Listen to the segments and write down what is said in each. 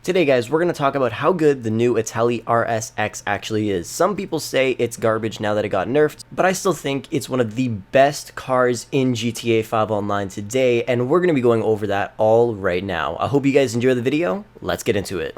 Today guys, we're going to talk about how good the new ITALI RSX actually is. Some people say it's garbage now that it got nerfed, but I still think it's one of the best cars in GTA 5 Online today, and we're going to be going over that all right now. I hope you guys enjoy the video. Let's get into it.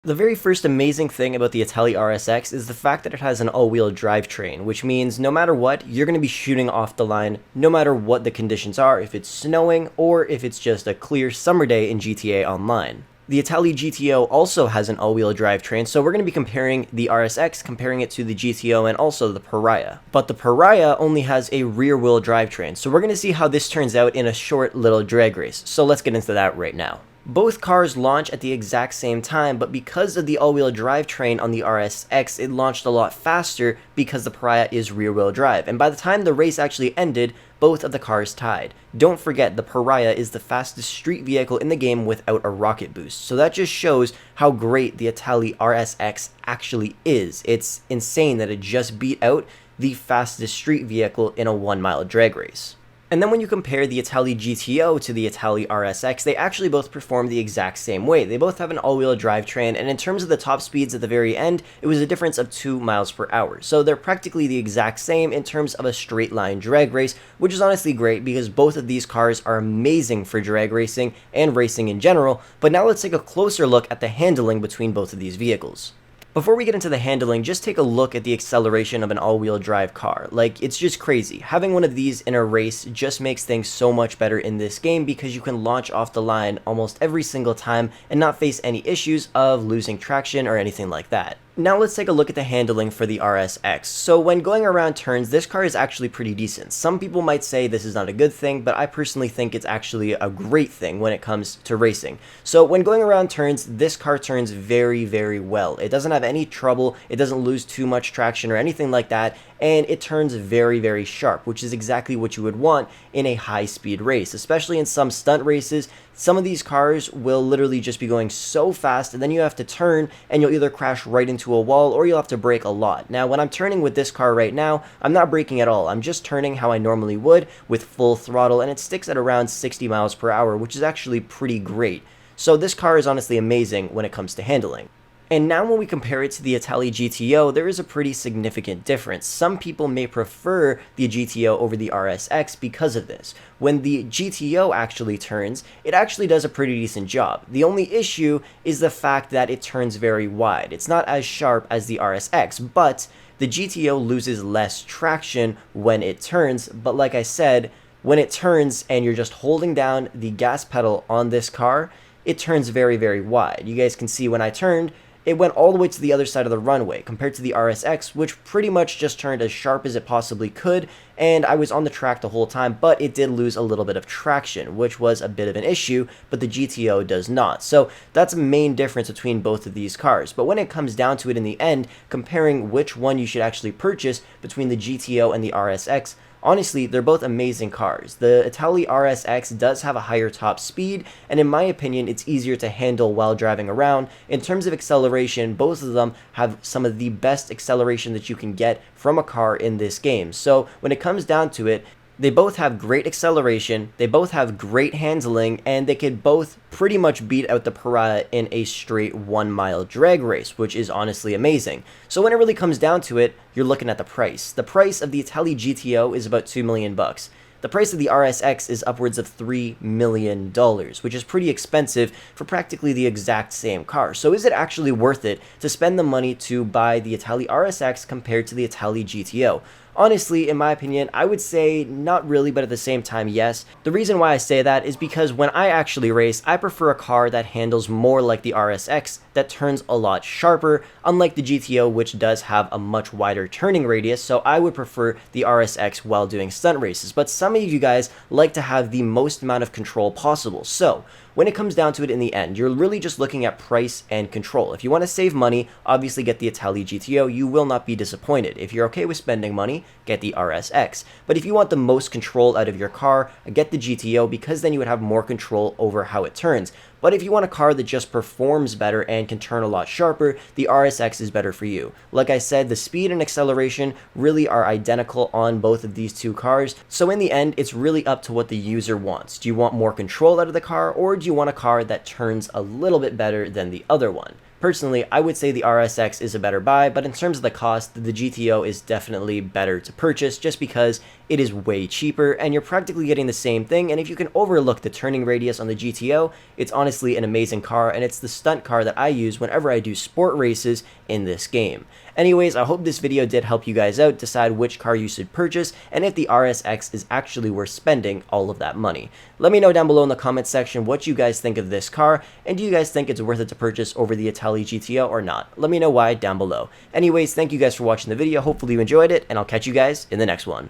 The very first amazing thing about the ITALI RSX is the fact that it has an all-wheel drivetrain, which means no matter what, you're going to be shooting off the line no matter what the conditions are, if it's snowing or if it's just a clear summer day in GTA Online. The ITALI GTO also has an all-wheel drivetrain, so we're going to be comparing the RSX, comparing it to the GTO and also the Pariah. But the Pariah only has a rear-wheel drivetrain, so we're going to see how this turns out in a short little drag race. So let's get into that right now. Both cars launch at the exact same time, but because of the all-wheel drivetrain on the RSX, it launched a lot faster because the Pariah is rear-wheel drive. And by the time the race actually ended, both of the cars tied. Don't forget, the Pariah is the fastest street vehicle in the game without a rocket boost. So that just shows how great the ITALI RSX actually is. It's insane that it just beat out the fastest street vehicle in a 1-mile drag race. And then when you compare the ITALI GTO to the ITALI RSX, they actually both perform the exact same way. They both have an all-wheel drivetrain, and in terms of the top speeds at the very end, it was a difference of 2 miles per hour. So they're practically the exact same in terms of a straight line drag race, which is honestly great because both of these cars are amazing for drag racing and racing in general. But now let's take a closer look at the handling between both of these vehicles. Before we get into the handling, just take a look at the acceleration of an all-wheel drive car. Like, it's just crazy. Having one of these in a race just makes things so much better in this game because you can launch off the line almost every single time and not face any issues of losing traction or anything like that. Now let's take a look at the handling for the RSX. So when going around turns, this car is actually pretty decent. Some people might say this is not a good thing, but I personally think it's actually a great thing when it comes to racing. So when going around turns, this car turns very, very well. It doesn't have any trouble, it doesn't lose too much traction or anything like that, and it turns very, very sharp, which is exactly what you would want in a high-speed race, especially in some stunt races. Some of these cars will literally just be going so fast, and then you have to turn, and you'll either crash right into a wall, or you'll have to brake a lot. Now, when I'm turning with this car right now, I'm not braking at all. I'm just turning how I normally would with full throttle, and it sticks at around 60 miles per hour, which is actually pretty great. So this car is honestly amazing when it comes to handling. And now when we compare it to the ITALI GTO, there is a pretty significant difference. Some people may prefer the GTO over the RSX because of this. When the GTO actually turns, it actually does a pretty decent job. The only issue is the fact that it turns very wide. It's not as sharp as the RSX, but the GTO loses less traction when it turns. But like I said, when it turns and you're just holding down the gas pedal on this car, it turns very, very wide. You guys can see when I turned, it went all the way to the other side of the runway, compared to the RSX, which pretty much just turned as sharp as it possibly could, and I was on the track the whole time, but it did lose a little bit of traction, which was a bit of an issue, but the GTO does not. So that's a main difference between both of these cars. But when it comes down to it in the end, comparing which one you should actually purchase between the GTO and the RSX, honestly, they're both amazing cars. The ITALI RSX does have a higher top speed, and in my opinion, it's easier to handle while driving around. In terms of acceleration, both of them have some of the best acceleration that you can get from a car in this game. So when it comes down to it, they both have great acceleration, they both have great handling, and they could both pretty much beat out the Pariah in a straight 1-mile drag race, which is honestly amazing. So when it really comes down to it, you're looking at the price. The price of the ITALI GTO is about $2 million. The price of the RSX is upwards of $3 million, which is pretty expensive for practically the exact same car. So is it actually worth it to spend the money to buy the ITALI RSX compared to the ITALI GTO? Honestly, in my opinion, I would say not really, but at the same time, yes. The reason why I say that is because when I actually race, I prefer a car that handles more like the RSX, that turns a lot sharper, unlike the GTO, which does have a much wider turning radius, so I would prefer the RSX while doing stunt races. But some of you guys like to have the most amount of control possible, so when it comes down to it in the end, you're really just looking at price and control. If you want to save money, obviously get the ITALI GTO, you will not be disappointed. If you're okay with spending money, get the RSX. But if you want the most control out of your car, get the GTO, because then you would have more control over how it turns. But if you want a car that just performs better and can turn a lot sharper, the RSX is better for you. Like I said, the speed and acceleration really are identical on both of these two cars, so in the end, it's really up to what the user wants. Do you want more control out of the car, or do you want a car that turns a little bit better than the other one? Personally, I would say the RSX is a better buy, but in terms of the cost, the GTO is definitely better to purchase just because it is way cheaper and you're practically getting the same thing. And if you can overlook the turning radius on the GTO, it's honestly an amazing car, and it's the stunt car that I use whenever I do sport races in this game. Anyways, I hope this video did help you guys out decide which car you should purchase and if the RSX is actually worth spending all of that money. Let me know down below in the comments section what you guys think of this car, and do you guys think it's worth it to purchase over the ITALI GTO or not? Let me know why down below. Anyways, thank you guys for watching the video. Hopefully you enjoyed it, and I'll catch you guys in the next one.